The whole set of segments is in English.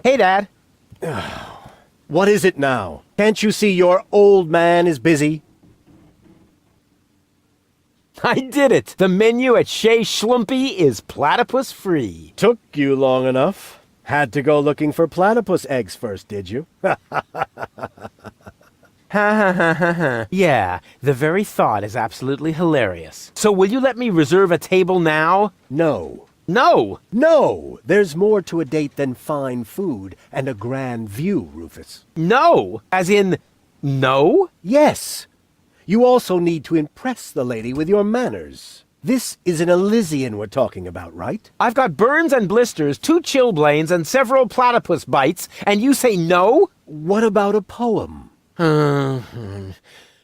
Hey, Dad. What is it now? Can't you see your old man is busy? I did it! The menu at Chez Schlumpy is platypus free. Took you long enough. Had to go looking for platypus eggs first, did you? Ha ha ha ha ha. Yeah, the very thought is absolutely hilarious. So will you let me reserve a table now? No. No! No! There's more to a date than fine food and a grand view, Rufus. No! As in, no? Yes. You also need to impress the lady with your manners. This is an Elysian we're talking about, right? I've got burns and blisters, 2 chilblains, and several platypus bites, and you say no? What about a poem?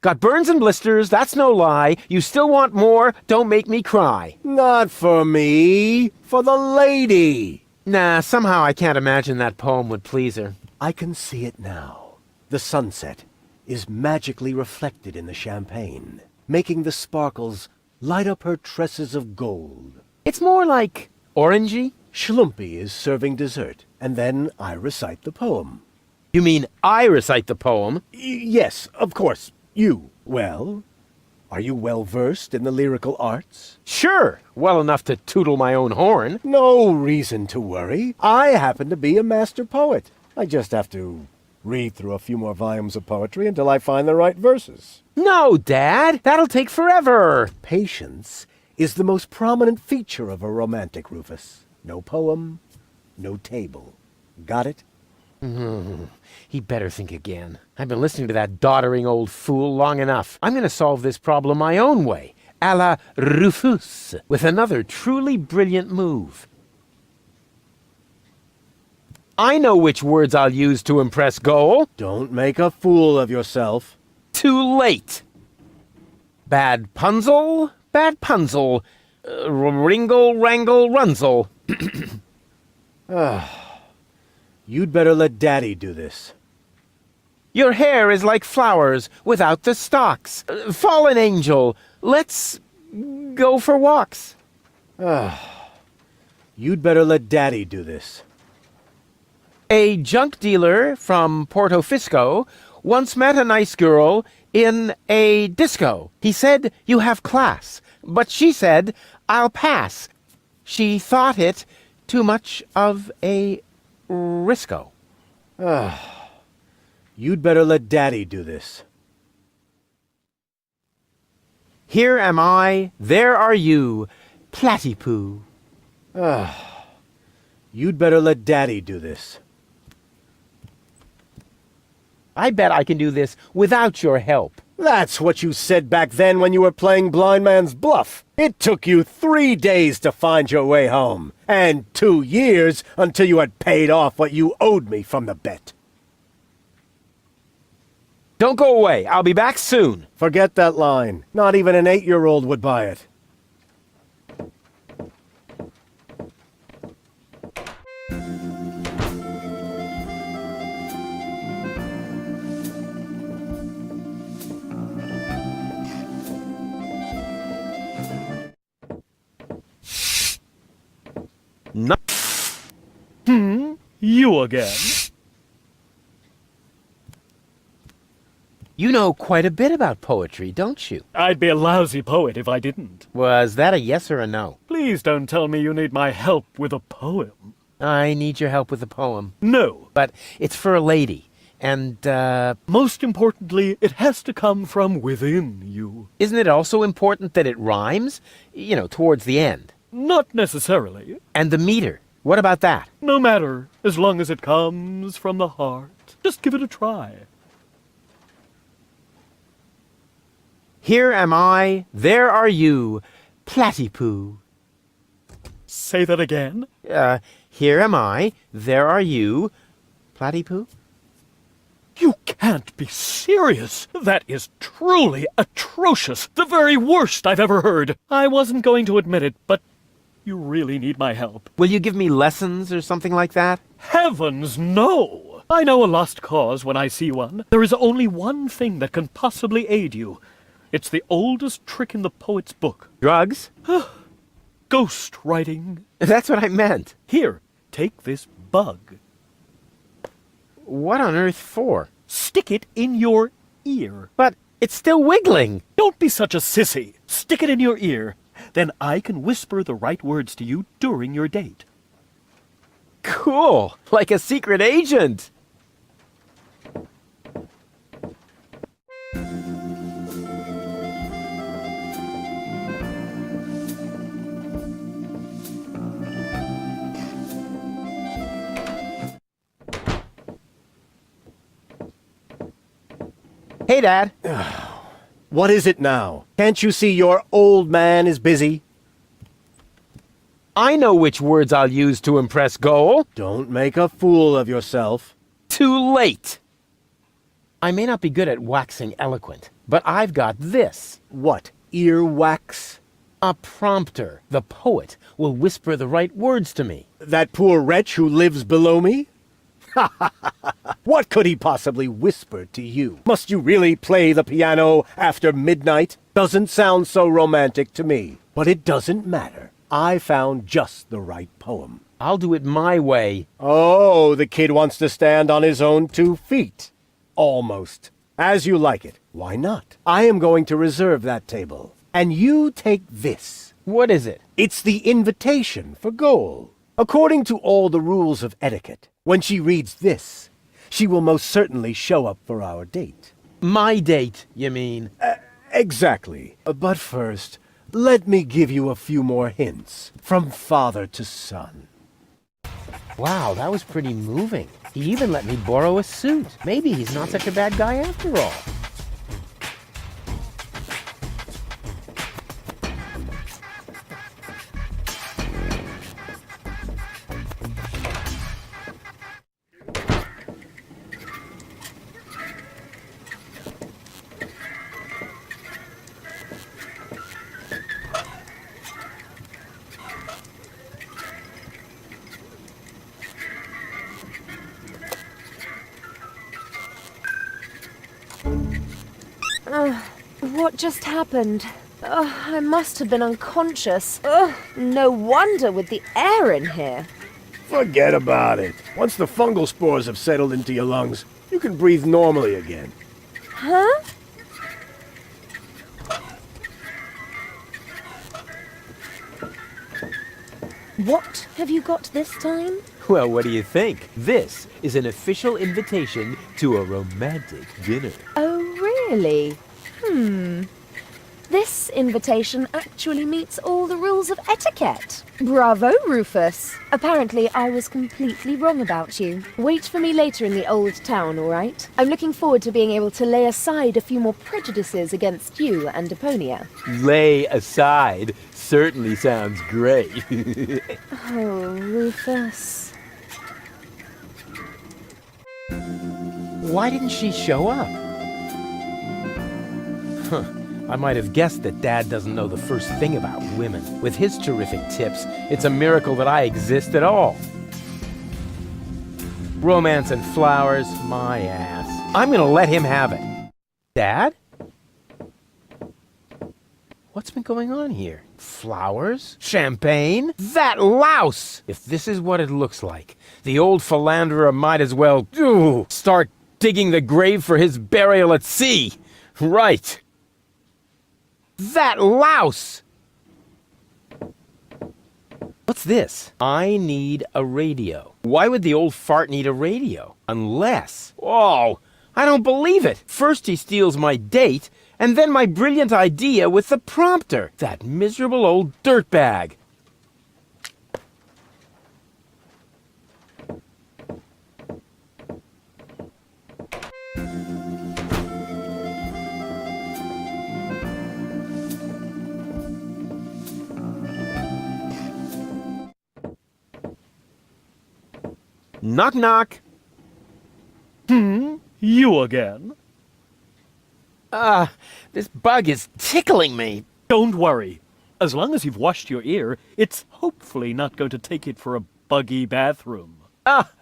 Got burns and blisters, that's no lie. You still want more, don't make me cry. Not for me. For the lady. Nah, somehow I can't imagine that poem would please her. I can see it now. The sunset is magically reflected in the champagne, making the sparkles light up her tresses of gold. It's more like orangey. Schlumpy is serving dessert, and then I recite the poem. You mean I recite the poem? Yes, of course, you. Well, are you well-versed in the lyrical arts? Sure, well enough to tootle my own horn. No reason to worry. I happen to be a master poet. I just have to read through a few more volumes of poetry until I find the right verses. No, Dad, that'll take forever. Patience is the most prominent feature of a romantic, Rufus. No poem, no table. Got it? He better think again. I've been listening to that doddering old fool long enough. I'm going to solve this problem my own way, a la Rufus, with another truly brilliant move. I know which words I'll use to impress Goal. Don't make a fool of yourself. Too late. Bad punzel, bad punzel. Ringle, wrangle, runzel. You'd better let Daddy do this. Your hair is like flowers without the stalks. Fallen angel, let's go for walks. You'd better let Daddy do this. A junk dealer from Porto Fisco once met a nice girl in a disco. He said, "You have class." But she said, "I'll pass." She thought it too much of a risco. You'd better let Daddy do this. Here am I, there are you, platypoo. You'd better let Daddy do this. I bet I can do this without your help. That's what you said back then when you were playing blind man's bluff. It took you 3 days to find your way home, and 2 years until you had paid off what you owed me from the bet. Don't go away. I'll be back soon. Forget that line. Not even an 8-year-old would buy it. No. You again? You know quite a bit about poetry, don't you? I'd be a lousy poet if I didn't. Was that a yes or a no? Please don't tell me you need my help with a poem. I need your help with the poem. No. But it's for a lady, and, Most importantly, it has to come from within you. isn't it also important that it rhymes? You know, towards the end. Not necessarily. And the meter. What about that? No matter, as long as it comes from the heart. Just give it a try. Here am I, there are you, platypoo. Say that again? Here am I, there are you, platypoo. You can't be serious. That is truly atrocious. The very worst I've ever heard. I wasn't going to admit it, but you really need my help. Will you give me lessons or something like that? Heavens, no! I know a lost cause when I see one. There is only one thing that can possibly aid you. It's the oldest trick in the poet's book. Drugs? Ghost writing. That's what I meant. Here, take this bug. What on earth for? Stick it in your ear. But it's still wiggling. Don't be such a sissy. Stick it in your ear. Then I can whisper the right words to you during your date. Cool. Like a secret agent. Hey, Dad. What is it now? Can't you see your old man is busy? I know which words I'll use to impress Goal. Don't make a fool of yourself. Too late. I may not be good at waxing eloquent, but I've got this. What, earwax? A prompter. The poet will whisper the right words to me. That poor wretch who lives below me? What could he possibly whisper to you? Must you really play the piano after midnight? Doesn't sound so romantic to me. But it doesn't matter. I found just the right poem. I'll do it my way. Oh, the kid wants to stand on his own 2 feet. Almost. As you like it. Why not? I am going to reserve that table. And you take this. What is it? It's the invitation for Goal. According to all the rules of etiquette, when she reads this, she will most certainly show up for our date. My date, you mean? Exactly. But first, let me give you a few more hints. From father to son. Wow, that was pretty moving. He even let me borrow a suit. Maybe he's not such a bad guy after all. What just happened? I must have been unconscious. No wonder with the air in here. Forget about it. Once the fungal spores have settled into your lungs, you can breathe normally again. Huh? What have you got this time? Well, what do you think? This is an official invitation to a romantic dinner. Oh, really? This invitation actually meets all the rules of etiquette. Bravo, Rufus. Apparently, I was completely wrong about you. Wait for me later in the old town, all right? I'm looking forward to being able to lay aside a few more prejudices against you and Deponia. Lay aside certainly sounds great. Oh, Rufus. Why didn't she show up? I might have guessed that Dad doesn't know the first thing about women. With his terrific tips, it's a miracle that I exist at all. Romance and flowers, my ass. I'm gonna let him have it. Dad? What's been going on here? Flowers? Champagne? That louse! If this is what it looks like, the old philanderer might as well start digging the grave for his burial at sea. Right. That louse! What's this? I need a radio. Why would the old fart need a radio? Unless... Oh, I don't believe it. First he steals my date, and then my brilliant idea with the prompter. That miserable old dirtbag. Knock, knock. You again? This bug is tickling me. Don't worry. As long as you've washed your ear, it's hopefully not going to take it for a buggy bathroom.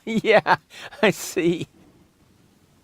Yeah, I see.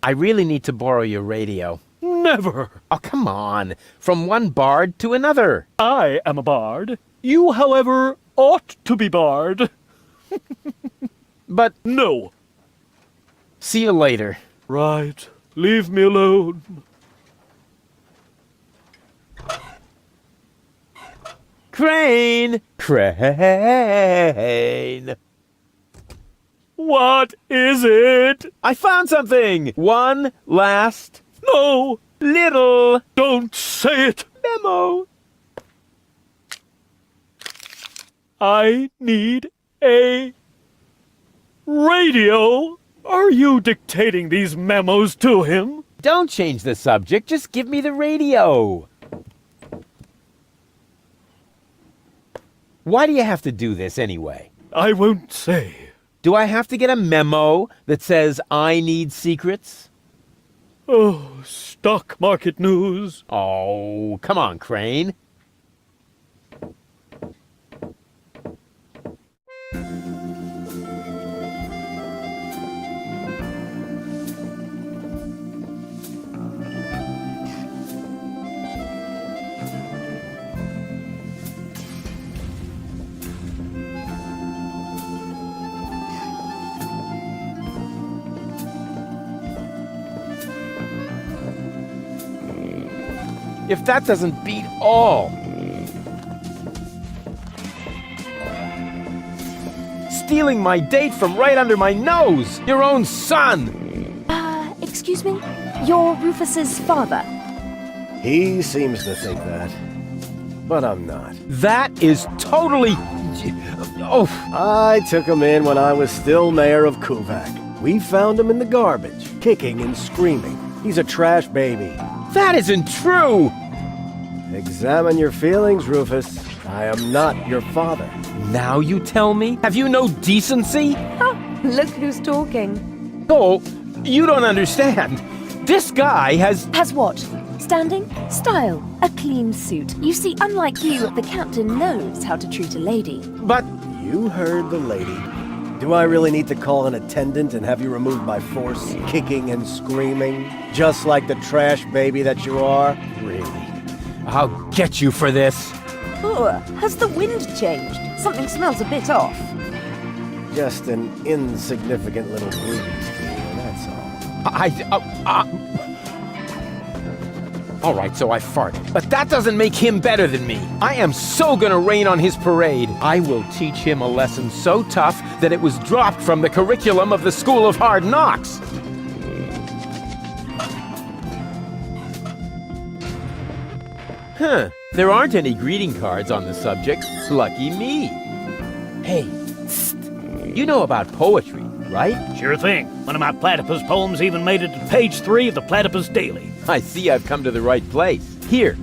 I really need to borrow your radio. Never! Oh, come on. From one bard to another. I am a bard. You, however, ought to be barred. But No. See you later. Right. Leave me alone. Crane! Crane! What is it? I found something! One last No! little Don't say it! memo. I need a radio. Are you dictating these memos to him? Don't change the subject, just give me the radio. Why do you have to do this anyway? I won't say. Do I have to get a memo that says I need secrets? Oh, stock market news. Oh, come on, Crane. If that doesn't beat all. Stealing my date from right under my nose! Your own son! Excuse me? You're Rufus's father? He seems to think that. But I'm not. That is totally... Oh, I took him in when I was still mayor of Kuvak. We found him in the garbage, kicking and screaming. He's a trash baby. that isn't true! Examine your feelings, Rufus. I am not your father. Now you tell me? Have you no decency? Look who's talking. Oh, you don't understand. This guy has... Has what? Standing? Style? A clean suit. You see, unlike you, the captain knows how to treat a lady. But... You heard the lady. Do I really need to call an attendant and have you removed by force, kicking and screaming? Just like the trash baby that you are? Really? I'll get you for this. Ugh, has the wind changed? Something smells a bit off. Just an insignificant little breeze, that's all. All right, so I farted. But that doesn't make him better than me. I am so gonna rain on his parade. I will teach him a lesson so tough that it was dropped from the curriculum of the School of Hard Knocks. Huh. There aren't any greeting cards on the subject. Lucky me. Hey, psst. You know about poetry, right? Sure thing. One of my platypus poems even made it to page 3 of the Platypus Daily. I see I've come to the right place. Here.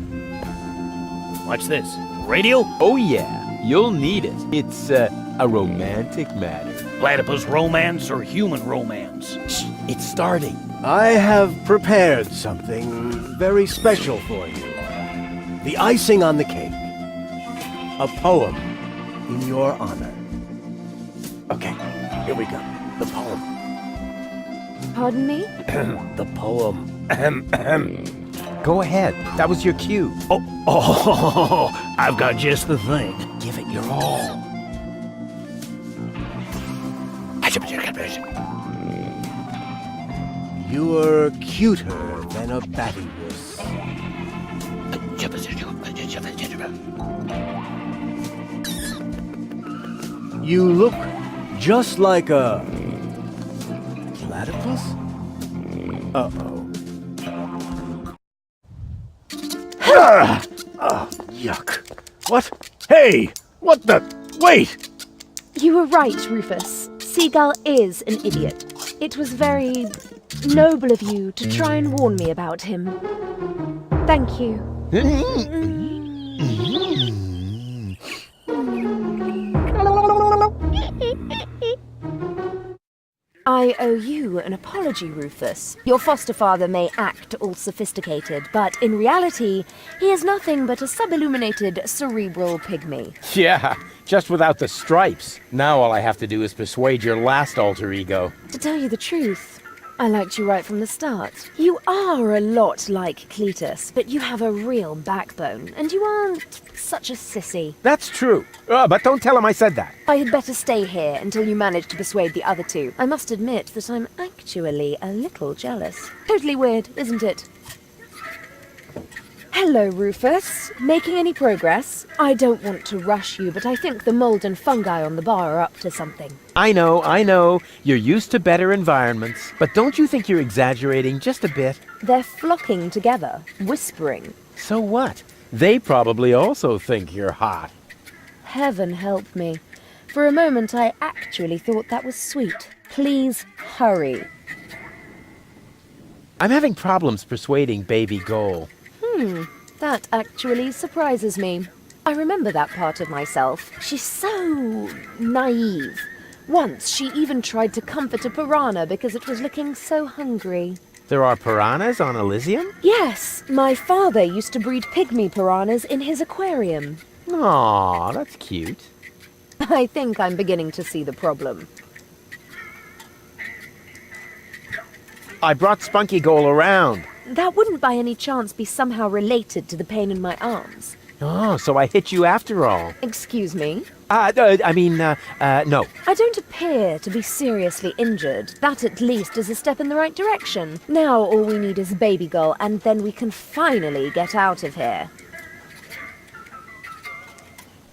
Watch this. Radio? Oh yeah, you'll need it. It's a romantic matter. Platypus romance or human romance? Shh, it's starting. I have prepared something very special for you. The icing on the cake. A poem in your honor. Okay, here we go. The poem. Pardon me? The poem. Go ahead. That was your cue. Oh, I've got just the thing. Give it your all. You are cuter than a battywuss. You look just like a platypus? Uh-oh. Oh, yuck. What? Hey! What the? Wait! You were right, Rufus. Seagull is an idiot. It was very noble of you to try and warn me about him. Thank you. I owe you an apology, Rufus. Your foster father may act all sophisticated, but in reality, he is nothing but a sub-illuminated cerebral pygmy. Yeah, just without the stripes. Now all I have to do is persuade your last alter ego. To tell you the truth, I liked you right from the start. You are a lot like Cletus, but you have a real backbone, and you aren't such a sissy. That's true. But don't tell him I said that. I had better stay here until you manage to persuade the other two. I must admit that I'm actually a little jealous. Totally weird, isn't it? Hello, Rufus. Making any progress? I don't want to rush you, but I think the mold and fungi on the bar are up to something. I know. You're used to better environments. But don't you think you're exaggerating just a bit? They're flocking together, whispering. So what? They probably also think you're hot. Heaven help me. For a moment, I actually thought that was sweet. Please hurry. I'm having problems persuading Baby Goal. That actually surprises me. I remember that part of myself. She's so naive. Once, she even tried to comfort a piranha because it was looking so hungry. There are piranhas on Elysium? Yes, my father used to breed pygmy piranhas in his aquarium. Aw, that's cute. I think I'm beginning to see the problem. I brought Spunky Goal around. That wouldn't by any chance be somehow related to the pain in my arms. Oh, so I hit you after all. Excuse me? No. I don't appear to be seriously injured. That at least is a step in the right direction. Now all we need is Baby Girl, and then we can finally get out of here.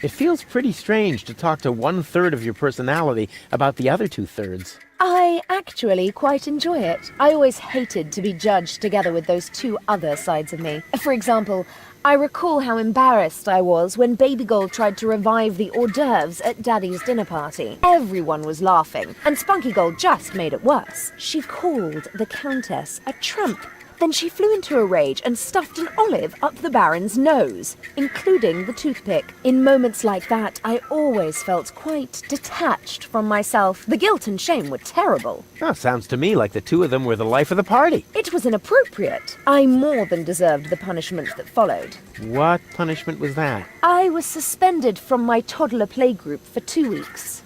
It feels pretty strange to talk to 1/3 of your personality about the other 2/3. I actually quite enjoy it. I always hated to be judged together with those two other sides of me. For example, I recall how embarrassed I was when Baby Girl tried to revive the hors d'oeuvres at Daddy's dinner party. Everyone was laughing, and Spunky Girl just made it worse. She called the Countess a tramp. Then she flew into a rage and stuffed an olive up the Baron's nose, including the toothpick. In moments like that, I always felt quite detached from myself. The guilt and shame were terrible. Oh, sounds to me like the two of them were the life of the party. It was inappropriate. I more than deserved the punishment that followed. What punishment was that? I was suspended from my toddler playgroup for 2 weeks.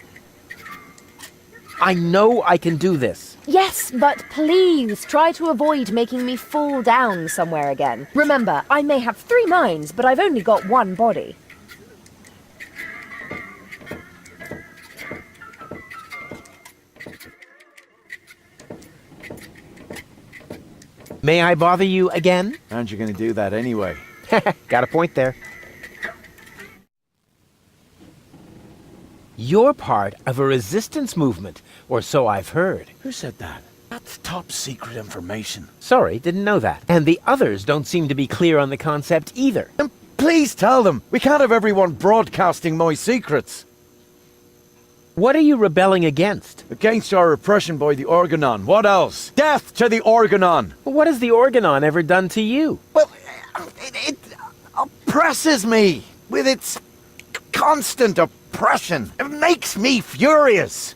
I know I can do this. Yes, but please try to avoid making me fall down somewhere again. Remember, I may have 3 minds, but I've only got 1 body. May I bother you again? Aren't you going to do that anyway? Got a point there. You're part of a resistance movement, or so I've heard. Who said that? That's top secret information. Sorry, didn't know that. And the others don't seem to be clear on the concept either. Then please tell them. We can't have everyone broadcasting my secrets. What are you rebelling against? Against our oppression by the Organon. What else? Death to the Organon! What has the Organon ever done to you? Well, it oppresses me with its constant oppression. It makes me furious.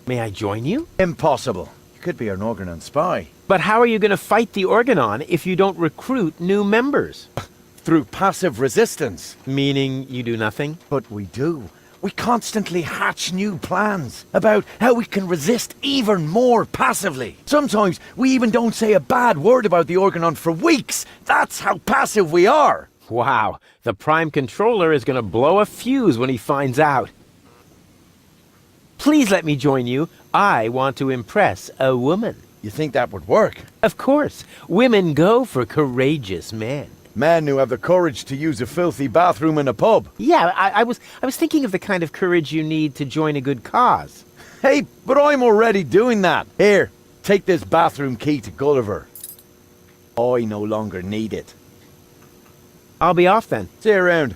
May I join you? Impossible. You could be an Organon spy. But how are you going to fight the Organon if you don't recruit new members? Through passive resistance. Meaning you do nothing? But we do. We constantly hatch new plans about how we can resist even more passively. Sometimes we even don't say a bad word about the Organon for weeks. That's how passive we are. Wow, the Prime Controller is going to blow a fuse when he finds out. Please let me join you. I want to impress a woman. You think that would work? Of course. Women go for courageous men. Men who have the courage to use a filthy bathroom in a pub. Yeah, I was thinking of the kind of courage you need to join a good cause. Hey, but I'm already doing that. Here, take this bathroom key to Gulliver. I no longer need it. I'll be off then. See you around.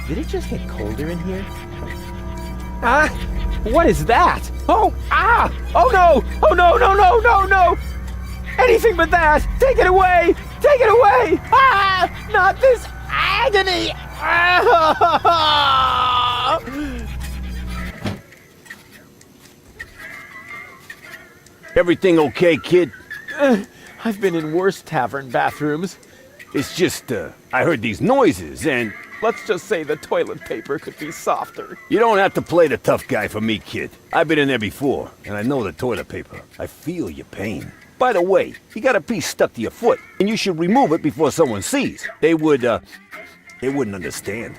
Did it just get colder in here? Ah! What is that? Oh! Ah! Oh no! Oh no, no, no, no, no! Anything but that! Take it away! Take it away! Ah! Not this agony! Ah! Everything okay, kid? I've been in worse tavern bathrooms. It's just, I heard these noises, and Let's just say the toilet paper could be softer. you don't have to play the tough guy for me, kid. I've been in there before, and I know the toilet paper. I feel your pain. By the way, you got a piece stuck to your foot, and you should remove it before someone sees. They wouldn't understand.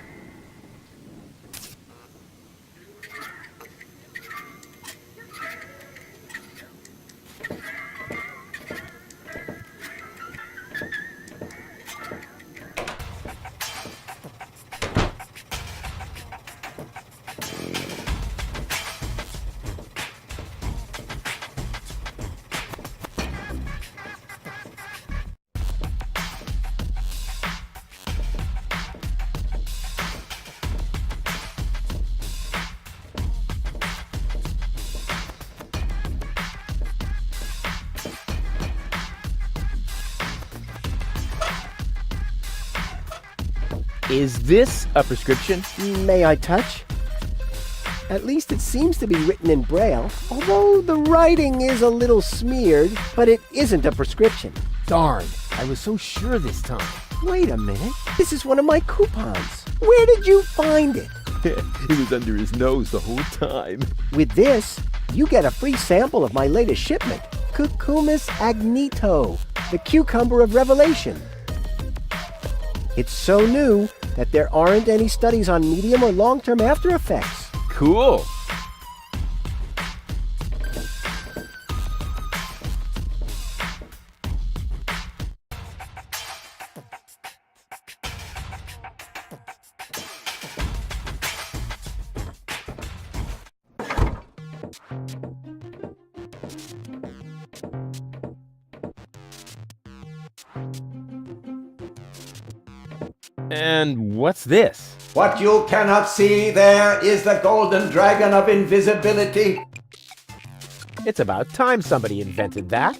Is this a prescription? May I touch? At least it seems to be written in Braille, although the writing is a little smeared, but it isn't a prescription. Darn, I was so sure this time. Wait a minute, this is one of my coupons. Where did you find it? It was under his nose the whole time. With this, you get a free sample of my latest shipment, Cucumis agnito, the cucumber of revelation. It's so new that there aren't any studies on medium or long-term after effects. Cool. And what's this? What you cannot see there is the golden dragon of invisibility. It's about time somebody invented that.